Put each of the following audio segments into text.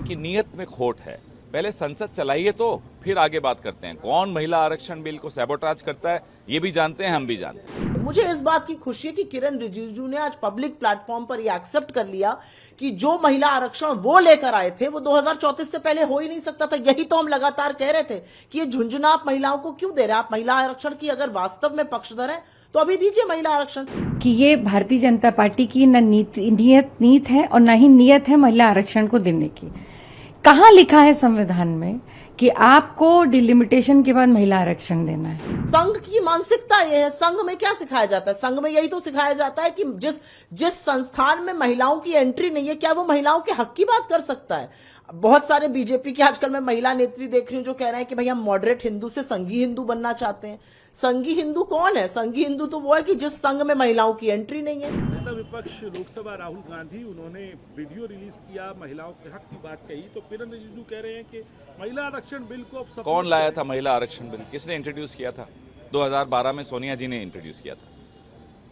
इनकी नीयत में खोट है। पहले संसद चलाइए तो फिर आगे बात करते हैं। कौन महिला आरक्षण बिल को सैबोटाज करता है ये भी जानते हैं, हम भी जानते हैं। मुझे इस बात की खुशी है कि किरण रिजिजू ने आज पब्लिक प्लेटफॉर्म पर यह एक्सेप्ट कर लिया कि जो महिला आरक्षण वो लेकर आए थे वो 2034 से पहले हो ही नहीं सकता था। यही तो हम लगातार कह रहे थे कि ये झुंझुना आप महिलाओं को क्यों दे रहे हैं। आप महिला आरक्षण की अगर वास्तव में पक्षधर है तो अभी दीजिए महिला आरक्षण। कि ये भारतीय जनता पार्टी की न नीत है और न ही नियत है महिला आरक्षण को देने की। कहाँ लिखा है संविधान में कि आपको डिलिमिटेशन के बाद महिला आरक्षण देना है? संघ की मानसिकता ये है। संघ में क्या सिखाया जाता है? संघ में यही तो सिखाया जाता है कि जिस संस्थान में महिलाओं की एंट्री नहीं है, क्या वो महिलाओं के हक की बात कर सकता है? बहुत सारे बीजेपी के आजकल मैं महिला नेत्री देख रही हूं जो कह रहे हैं कि भाई हम मॉडरेट हिंदू से संघी हिंदू बनना चाहते हैं। संघी हिंदू कौन है? संघी हिंदू तो वो है कि जिस संघ में महिलाओं की एंट्री नहीं है। नेता विपक्ष लोकसभा राहुल गांधी, उन्होंने वीडियो रिलीज किया, महिलाओं के हक की बात कही, तो किरण रिजिजू कह रहे हैं कि महिला आरक्षण बिल को अब कौन लाया था महिला आरक्षण बिल? किसने इंट्रोड्यूस किया था? 2012 में सोनिया जी ने इंट्रोड्यूस किया था।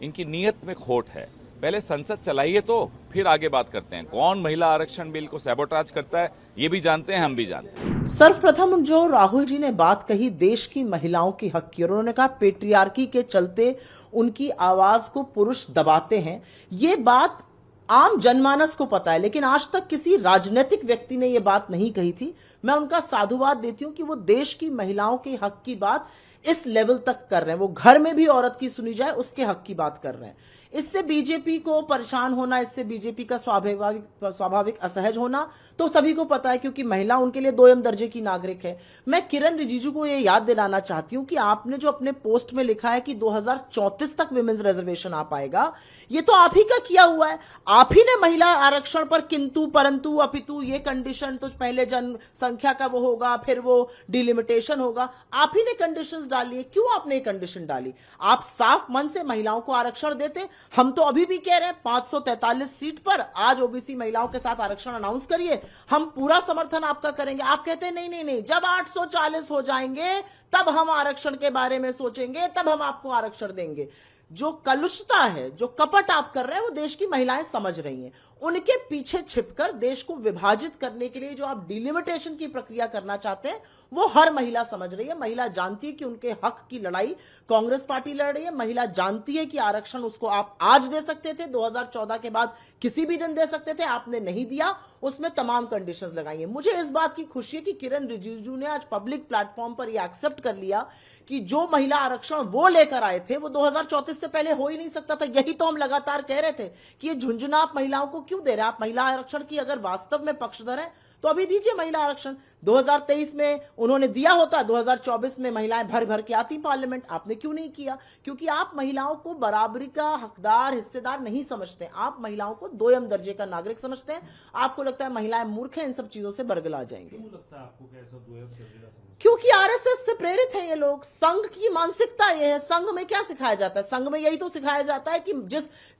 इनकी नीयत में खोट है। पहले संसद चलाइए तो फिर आगे बात करते हैं। कौन महिला आरक्षण बिल को सैबोटाज करता है ये भी जानते हैं, हम भी जानते हैं। सर्वप्रथम जो राहुल जी ने बात कही देश की महिलाओं की हक की, और उन्होंने कहा पेट्रियार्की के चलते उनकी आवाज को पुरुष दबाते हैं। ये बात आम जनमानस को पता है, लेकिन आज तक किसी राजनीतिक व्यक्ति ने यह बात नहीं कही थी। मैं उनका साधुवाद देती हूं कि वो देश की महिलाओं के हक की बात इस लेवल तक कर रहे हैं। वो घर में भी औरत की सुनी जाए उसके हक की बात कर रहे हैं। इससे बीजेपी को परेशान होना, इससे बीजेपी का स्वाभाविक असहज होना तो सभी को पता है, क्योंकि महिला उनके लिए दोयम दर्जे की नागरिक है। मैं किरण रिजिजू को यह याद दिलाना चाहती हूं कि आपने जो अपने पोस्ट में लिखा है कि 2034 तक विमेंस रिजर्वेशन आ पाएगा, ये तो आप ही का किया हुआ है। आप ही ने महिला आरक्षण पर किंतु परंतु अपितु ये कंडीशन, तो पहले जनसंख्या का वो होगा, फिर वो डिलिमिटेशन होगा, आप ही ने कंडीशंस डाली है। क्यों आपने कंडीशन डाली? आप साफ मन से महिलाओं को आरक्षण देते। हम तो अभी भी कह रहे हैं 543 सीट पर आज ओबीसी महिलाओं के साथ आरक्षण अनाउंस करिए, हम पूरा समर्थन आपका करेंगे। आप कहते हैं नहीं, जब 840 हो जाएंगे तब हम आरक्षण के बारे में सोचेंगे, तब हम आपको आरक्षण देंगे। जो कलुषता है, जो कपट आप कर रहे हैं, वो देश की महिलाएं समझ रही हैं। उनके पीछे छिपकर देश को विभाजित करने के लिए जो आप डिलिमिटेशन की प्रक्रिया करना चाहते हैं वो हर महिला समझ रही है। महिला जानती है कि उनके हक की लड़ाई कांग्रेस पार्टी लड़ रही है। महिला जानती है कि आरक्षण उसको आप आज दे सकते थे, 2014 के बाद किसी भी दिन दे सकते थे, आपने नहीं दिया, उसमें तमाम कंडीशंस लगाई हैं। मुझे इस बात की खुशी है कि किरण रिजिजू ने आज पब्लिक प्लेटफॉर्म पर यह एक्सेप्ट कर लिया कि जो महिला आरक्षण वो लेकर आए थे वो 2034 से पहले हो ही नहीं सकता था। यही तो हम लगातार कह रहे थे कि ये झुंझुना आप महिलाओं को क्यों दे रहे हैं। आप महिला आरक्षण की अगर वास्तव में पक्षधर है तो अभी दीजिए महिला आरक्षण। 2023 में उन्होंने दिया होता, 2024 में महिलाएं भर भर के आती पार्लियामेंट। आपने क्यों नहीं किया? क्योंकि आप महिलाओं को बराबरी का हकदार, हिस्सेदार नहीं समझते। आप महिलाओं को दोयम दर्जे का नागरिक समझते हैं। आपको लगता है महिलाएं मूर्ख हैं, इन सब चीजों से बरगला जाएंगे। क्यों लगता है आपको कि ऐसा दोयम दर्जे का? क्योंकि आरएसएस से प्रेरित हैं ये लोग। संघ की मानसिकता ये है। संघ में क्या सिखाया जाता है? संघ में यही तो सिखाया जाता है कि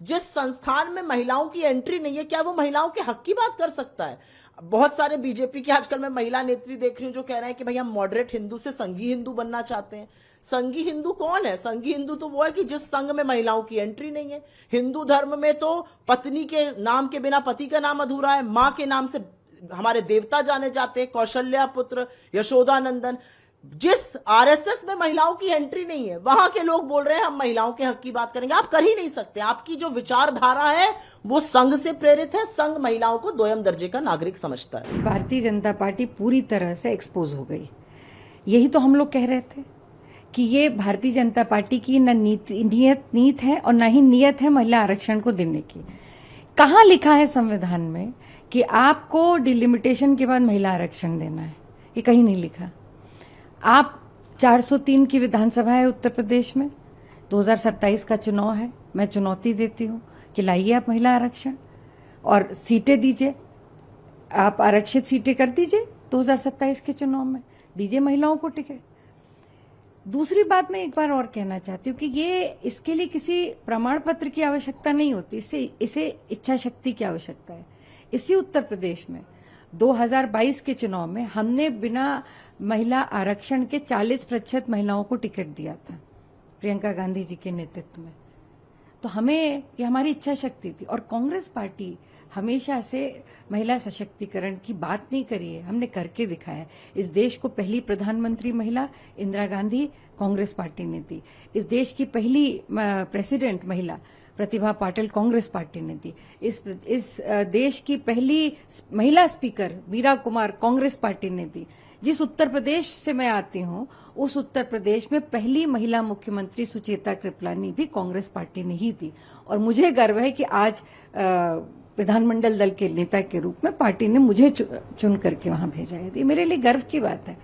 जिस संस्थान में महिलाओं की एंट्री नहीं है, क्या वो महिलाओं के हक की बात कर सकता है? बहुत सारे बीजेपी के आजकल मैं महिला नेत्री देख रही हूं जो कह रहे हैं कि भाई हम मॉडरेट हिंदू से संघी हिंदू बनना चाहते हैं। संघी हिंदू कौन है? संघी हिंदू तो वो है कि जिस संघ में महिलाओं की एंट्री नहीं है। हिंदू धर्म में तो पत्नी के नाम के बिना पति का नाम अधूरा है। मां के नाम से हमारे देवता जाने जाते हैं, कौशल्या पुत्र, यशोदानंदन। जिस आरएसएस में महिलाओं की एंट्री नहीं है वहां के लोग बोल रहे हैं हम महिलाओं के हक की बात करेंगे। आप कर ही नहीं सकते। आपकी जो विचारधारा है वो संघ से प्रेरित है। संघ महिलाओं को दोयम दर्जे का नागरिक समझता है। भारतीय जनता पार्टी पूरी तरह से एक्सपोज हो गई। यही तो हम लोग कह रहे थे कि ये भारतीय जनता पार्टी की न नीत है और न ही नियत है महिला आरक्षण को देने की। कहाँ लिखा है संविधान में कि आपको डिलिमिटेशन के बाद महिला आरक्षण देना है? ये कहीं नहीं लिखा। आप 403 की विधानसभा है उत्तर प्रदेश में, 2027 का चुनाव है। मैं चुनौती देती हूँ कि लाइए आप महिला आरक्षण और सीटें दीजिए। आप आरक्षित सीटें कर दीजिए 2027 के चुनाव में, दीजिए महिलाओं को टिकट। दूसरी बात मैं एक बार और कहना चाहती हूँ कि ये इसके लिए किसी प्रमाण पत्र की आवश्यकता नहीं होती, इसे इच्छा शक्ति की आवश्यकता है। इसी उत्तर प्रदेश में 2022 के चुनाव में हमने बिना महिला आरक्षण के 40% महिलाओं को टिकट दिया था, प्रियंका गांधी जी के नेतृत्व में। तो हमें ये हमारी इच्छा शक्ति थी। और कांग्रेस पार्टी हमेशा से महिला सशक्तिकरण की बात नहीं करी है, हमने करके दिखाया है। इस देश को पहली प्रधानमंत्री महिला इंदिरा गांधी कांग्रेस पार्टी ने दी। इस देश की पहली प्रेसिडेंट महिला प्रतिभा पाटिल कांग्रेस पार्टी ने दी। इस देश की पहली महिला स्पीकर मीरा कुमार कांग्रेस पार्टी ने दी। जिस उत्तर प्रदेश से मैं आती हूं, उस उत्तर प्रदेश में पहली महिला मुख्यमंत्री सुचेता कृपलानी भी कांग्रेस पार्टी ने ही दी। और मुझे गर्व है कि आज विधानमंडल दल के नेता के रूप में पार्टी ने मुझे चुन करके वहां भेजा है। ये मेरे लिए गर्व की बात है।